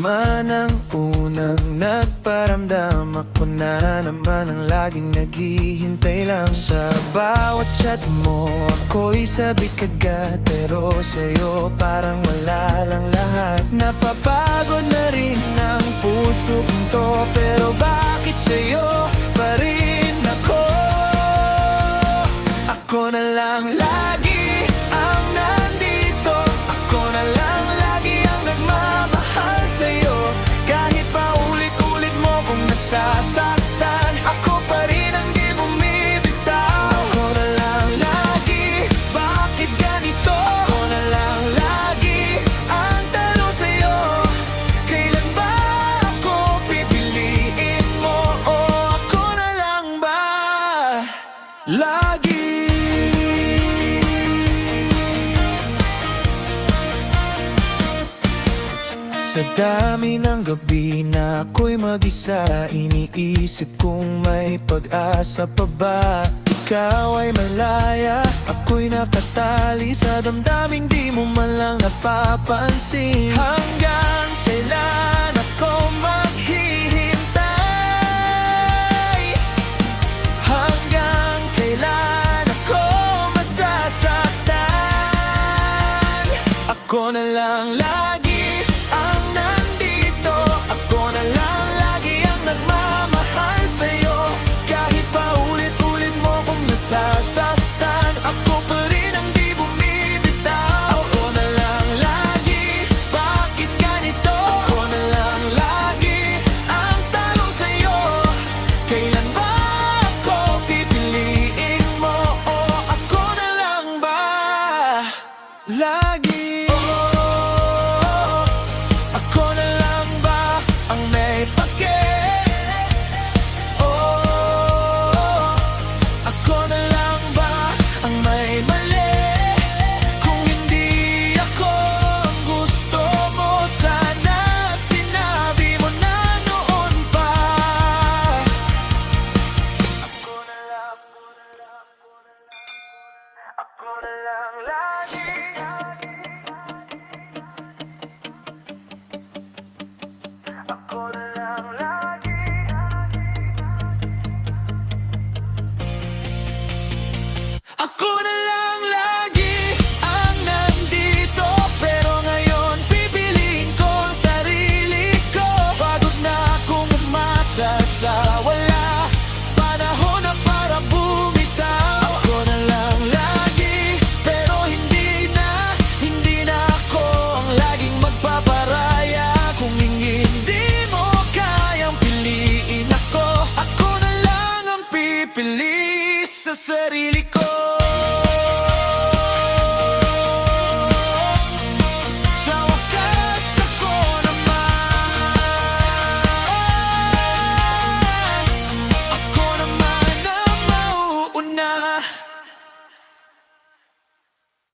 naman ang unang nagparamdam. Ako na naman ang laging naghihintay lang. Sa bawat chat mo, ako'y sabik agad. Pero sa'yo parang wala lang lahat. Napapagod na rin ang puso ko, pero bakit sa'yo pa rin ako? Ako na lang lagi ang nandito. Ako na lang lagi ang nagmamahal sa'yo. Kahit pa ulit-ulit mo kung nasasaktan, ako pa rin ang di bumibitaw. Ako na lang lagi, bakit ganito? Ako na lang lagi ang tanong sa'yo. Kailan ba ako pipiliin mo? O ako na lang ba lagi? Sa dami ng gabi na ako'y mag-isa, iniisip kung may pag-asa pa ba. Ikaw ay malaya, ako'y nakatali sa damdaming di mo man lang napapansin. Hanggang kailan ako maghihintay? Hanggang kailan ako masasaktan? Ako na lang lagi ang nandito. Ako na lang lagi ang nagmamahal sa'yo. Kahit pa ulit-ulit mo kung nasasaktan, ako pa rin ang di bumibitaw. Ako na lang lagi, bakit ganito? Ako na lang lagi ang tanong sa'yo. Kailan ba ako pipiliin mo? O ako na lang ba lagi? Ako na lang ba ang may pake? Oh, ako na lang ba ang may mali? Kung hindi ako ang gusto mo, sana sinabi mo na noon pa. Ako na lang lagi